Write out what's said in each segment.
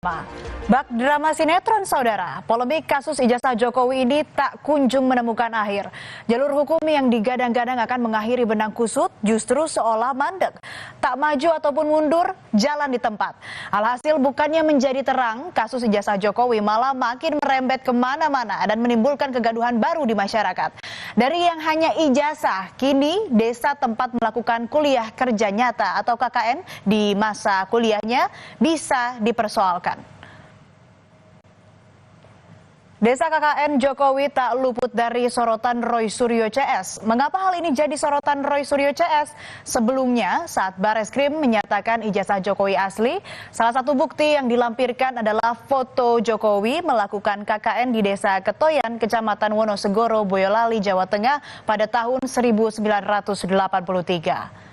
Bak drama sinetron saudara, polemik kasus ijazah Jokowi ini tak kunjung menemukan akhir. Jalur hukum yang digadang-gadang akan mengakhiri benang kusut justru seolah mandek. Tak maju ataupun mundur, jalan di tempat. Alhasil bukannya menjadi terang, kasus ijazah Jokowi malah makin merembet kemana-mana dan menimbulkan kegaduhan baru di masyarakat. Dari yang hanya ijazah, kini desa tempat melakukan kuliah kerja nyata atau KKN di masa kuliahnya bisa dipersoalkan. Desa KKN Jokowi tak luput dari sorotan Roy Suryo CS. Mengapa hal ini jadi sorotan Roy Suryo CS? Sebelumnya, saat Bareskrim menyatakan ijazah Jokowi asli, salah satu bukti yang dilampirkan adalah foto Jokowi melakukan KKN di Desa Ketoyan, Kecamatan Wonosegoro, Boyolali, Jawa Tengah pada tahun 1983.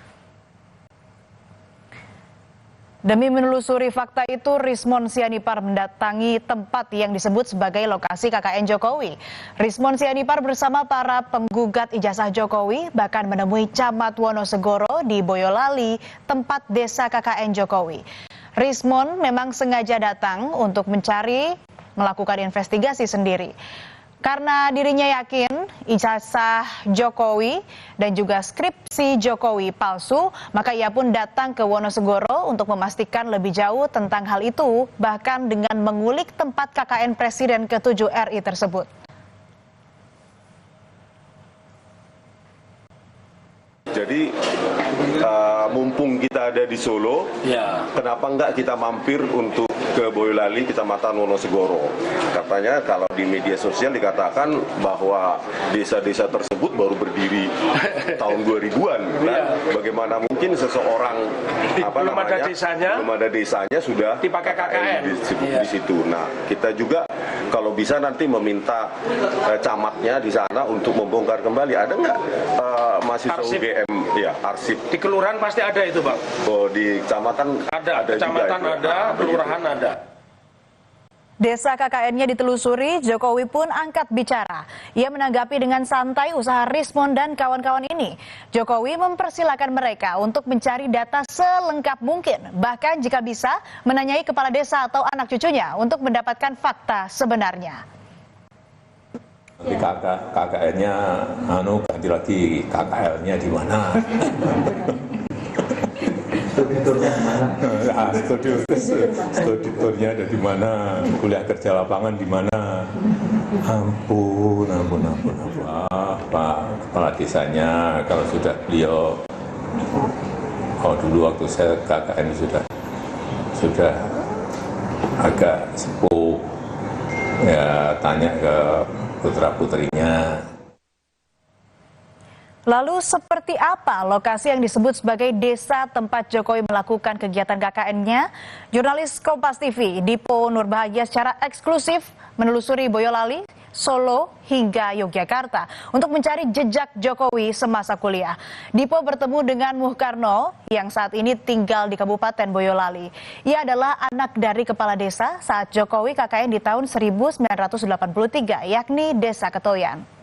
Demi menelusuri fakta itu, Rismon Sianipar mendatangi tempat yang disebut sebagai lokasi KKN Jokowi. Rismon Sianipar bersama para penggugat ijazah Jokowi bahkan menemui Camat Wonosegoro di Boyolali, tempat desa KKN Jokowi. Rismon memang sengaja datang untuk melakukan investigasi sendiri. Karena dirinya yakin ijazah Jokowi dan juga skripsi Jokowi palsu, maka ia pun datang ke Wonosegoro untuk memastikan lebih jauh tentang hal itu, bahkan dengan mengulik tempat KKN Presiden ke-7 RI tersebut. Jadi mumpung kita ada di Solo, kenapa enggak kita mampir untuk ke Boyolali, Kecamatan Wonosegoro. Katanya kalau di media sosial dikatakan bahwa desa-desa tersebut baru berdiri tahun 2000-an. Bagaimana mungkin seseorang belum ada desanya sudah dipakai KKN di situ. Nah, kita juga kalau bisa nanti meminta camatnya di sana untuk membongkar kembali. Ada nggak mahasiswa UGM arsip? Di kelurahan pasti ada itu, Bang. Oh, di kecamatan ada kecamatan juga ada, kelurahan ada. Desa KKN-nya ditelusuri, Jokowi pun angkat bicara. Ia menanggapi dengan santai usaha Rismon dan kawan-kawan ini. Jokowi mempersilahkan mereka untuk mencari data selengkap mungkin. Bahkan jika bisa, menanyai kepala desa atau anak cucunya untuk mendapatkan fakta sebenarnya. Di KKN-nya, ganti lagi KKL-nya di mana? Studiturnya di mana? Studiturnya ada di mana? Kuliah kerja lapangan di mana? Ampun. Pak kepala desanya, kalau sudah beliau, dulu waktu saya KKN sudah agak sepuh, ya tanya ke putra-putrinya. Lalu seperti apa lokasi yang disebut sebagai desa tempat Jokowi melakukan kegiatan KKN-nya? Jurnalis Kompas TV Dipo Nurbahagia secara eksklusif menelusuri Boyolali, Solo hingga Yogyakarta untuk mencari jejak Jokowi semasa kuliah. Dipo bertemu dengan Muhkarno yang saat ini tinggal di Kabupaten Boyolali. Ia adalah anak dari kepala desa saat Jokowi KKN di tahun 1983, yakni Desa Ketoyan.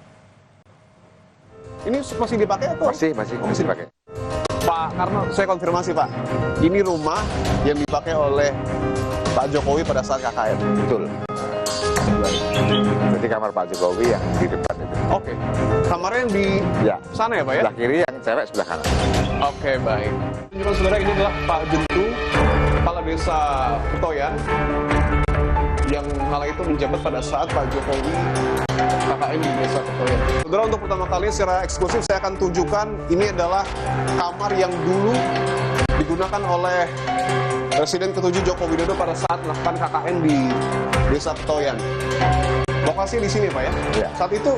Ini masih dipakai atau? Masih dipakai. Pak Karno, saya konfirmasi Pak. Ini rumah yang dipakai oleh Pak Jokowi pada saat KKN. Betul. Jadi kamar Pak Jokowi yang di depan itu. Oke. Kamarnya yang di sana ya Pak ya? Sebelah kiri, yang cewek sebelah kanan. Oke, baik. Tunjukkan saudara, ini adalah Pak Jentu, kepala desa Ketoyan, yang kala itu menjabat pada saat Pak Jokowi KKN di Desa Ketoyan. Saudara, untuk pertama kali secara eksklusif saya akan tunjukkan ini adalah kamar yang dulu digunakan oleh Presiden ke-7 Joko Widodo pada saat melakukan KKN di Desa Ketoyan. Lokasi di sini Pak ya? Ya. Saat itu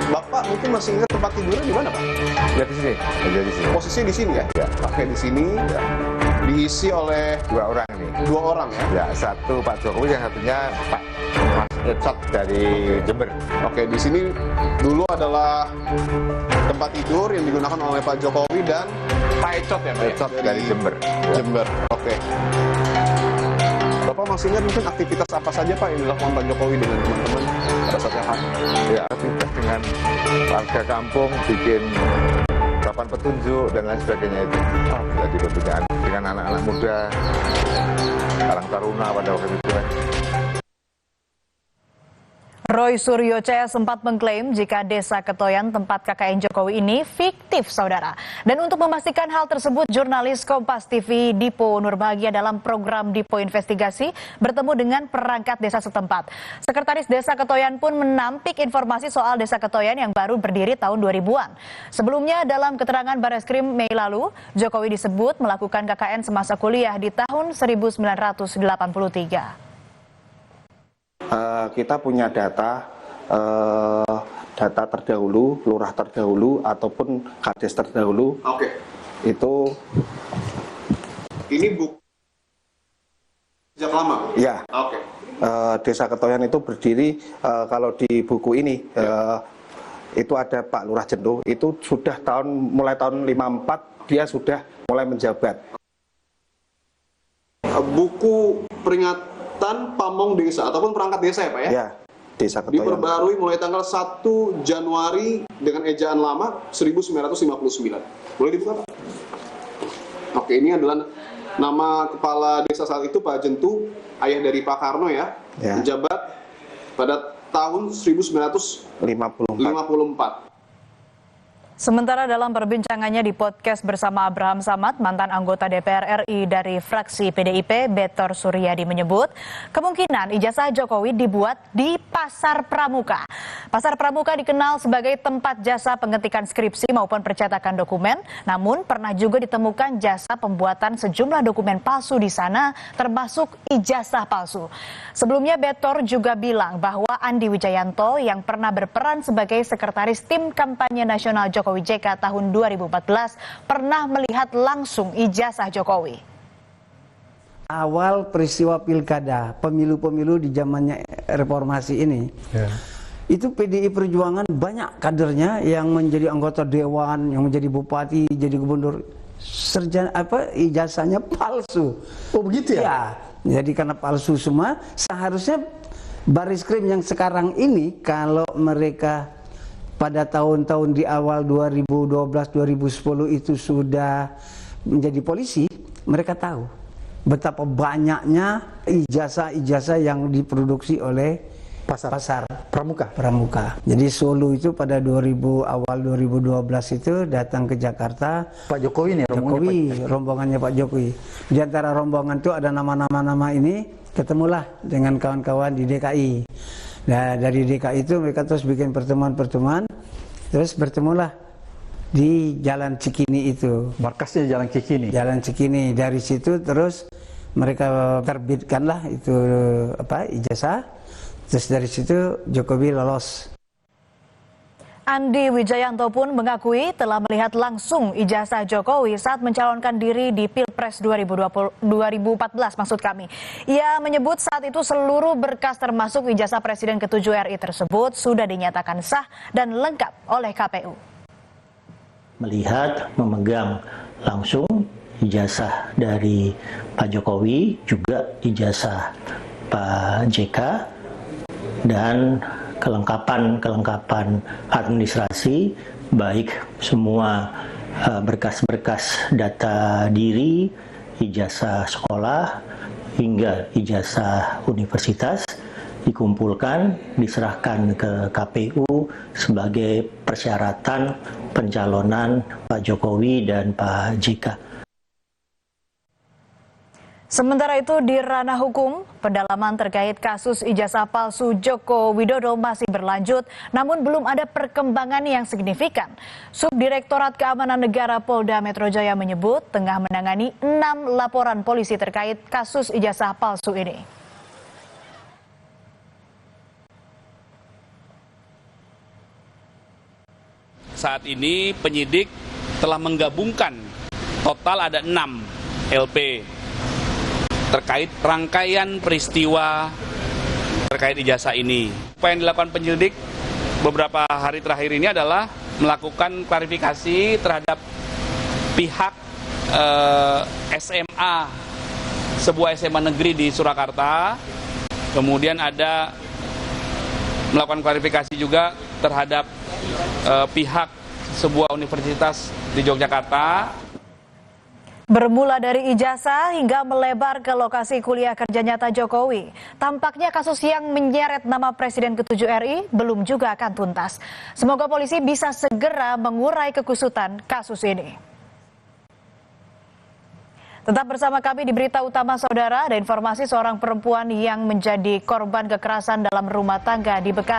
Bapak mungkin masih ingat tempat tidurnya di mana Pak? Ya di sini. Posisinya di sini ya? Ya. Pakai di sini. Ya. Diisi oleh dua orang ini. Dua orang ya? Ya, satu Pak Jokowi, yang satunya Pak Mas Ecot dari Jember. Oke, di sini dulu adalah tempat tidur yang digunakan oleh Pak Jokowi dan Pak Ecot ya Pak? Ecot dari Jember. Jember, oke. Bapak masih ingat mungkin aktivitas apa saja Pak yang dilakukan Pak Jokowi dengan teman-teman pada saat KKN? Ya, aktivitas dengan warga kampung, bikin papan petunjuk dan lain sebagainya itu. Jadi dengan dengan anak-anak muda, Karang Taruna pada waktu itu kan. Roy Suryo C sempat mengklaim jika Desa Ketoyan tempat KKN Jokowi ini fiktif, saudara. Dan untuk memastikan hal tersebut, jurnalis Kompas TV Dipo Nurbahagia dalam program Dipo Investigasi bertemu dengan perangkat desa setempat. Sekretaris Desa Ketoyan pun menampik informasi soal Desa Ketoyan yang baru berdiri tahun 2000-an. Sebelumnya dalam keterangan Bareskrim Mei lalu, Jokowi disebut melakukan KKN semasa kuliah di tahun 1983. Kita punya data terdahulu, lurah terdahulu ataupun kades terdahulu. Oke. Itu Ini buku sejak lama? ya. Oke. Desa Ketoyan itu berdiri, kalau di buku ini itu ada Pak Lurah Jendo, itu sudah mulai tahun 54 dia sudah mulai menjabat. Buku peringatan pamong desa ataupun perangkat desa ya Pak ya? Ya, Desa Ketoyan. Diperbarui mulai tanggal 1 Januari dengan ejaan lama 1959. Boleh dibuka Pak? Oke, ini adalah nama kepala desa saat itu Pak Jentu, ayah dari Pak Karno ya. Menjabat pada tahun 1954. Sementara dalam perbincangannya di podcast bersama Abraham Samad, mantan anggota DPR RI dari fraksi PDIP, Betor Suryadi menyebut kemungkinan ijazah Jokowi dibuat di Pasar Pramuka. Pasar Pramuka dikenal sebagai tempat jasa pengetikan skripsi maupun percetakan dokumen, namun pernah juga ditemukan jasa pembuatan sejumlah dokumen palsu di sana, termasuk ijazah palsu. Sebelumnya Betor juga bilang bahwa Andi Wijayanto yang pernah berperan sebagai sekretaris tim kampanye nasional Jokowi JK tahun 2014 pernah melihat langsung ijazah Jokowi. Awal peristiwa pilkada, pemilu-pemilu di zamannya reformasi ini, itu PDI Perjuangan banyak kadernya yang menjadi anggota dewan, yang menjadi bupati, jadi gubernur, ijazahnya palsu. Oh begitu ya? Ya, jadi karena palsu semua, seharusnya Bareskrim yang sekarang ini kalau mereka pada tahun-tahun di awal 2012-2010 itu sudah menjadi polisi, mereka tahu betapa banyaknya ijazah-ijazah yang diproduksi oleh pasar Pramuka. Jadi Solo itu pada awal 2012 itu datang ke Jakarta. Pak Jokowi nih, rombongannya Pak Jokowi. Di antara rombongan itu ada nama-nama ini, ketemulah dengan kawan-kawan di DKI. Nah dari DKI itu mereka terus bikin pertemuan-pertemuan, terus bertemulah di Jalan Cikini itu. Markasnya Jalan Cikini. Jalan Cikini. Dari situ terus mereka terbitkanlah itu ijazah. Terus dari situ Jokowi lolos. Andi Wijayanto pun mengakui telah melihat langsung ijazah Jokowi saat mencalonkan diri di Pilpres 2014 maksud kami. Ia menyebut saat itu seluruh berkas termasuk ijazah Presiden ke-7 RI tersebut sudah dinyatakan sah dan lengkap oleh KPU. Melihat, memegang langsung ijazah dari Pak Jokowi, juga ijazah Pak JK, dan kelengkapan administrasi, baik semua berkas-berkas data diri, ijazah sekolah, hingga ijazah universitas dikumpulkan, diserahkan ke KPU sebagai persyaratan pencalonan Pak Jokowi dan Pak JK. Sementara itu di ranah hukum, pendalaman terkait kasus ijazah palsu Joko Widodo masih berlanjut, namun belum ada perkembangan yang signifikan. Subdirektorat Keamanan Negara Polda Metro Jaya menyebut tengah menangani 6 laporan polisi terkait kasus ijazah palsu ini. Saat ini penyidik telah menggabungkan total ada 6 LP terkait rangkaian peristiwa terkait ijazah ini. Apa yang dilakukan penyelidik beberapa hari terakhir ini adalah melakukan klarifikasi terhadap pihak SMA, sebuah SMA negeri di Surakarta. Kemudian ada melakukan klarifikasi juga terhadap pihak sebuah universitas di Yogyakarta. Bermula dari ijazah hingga melebar ke lokasi kuliah kerja nyata Jokowi, tampaknya kasus yang menyeret nama Presiden ke-7 RI belum juga akan tuntas. Semoga polisi bisa segera mengurai kekusutan kasus ini. Tetap bersama kami di Berita Utama Saudara, ada informasi seorang perempuan yang menjadi korban kekerasan dalam rumah tangga di Bekasi.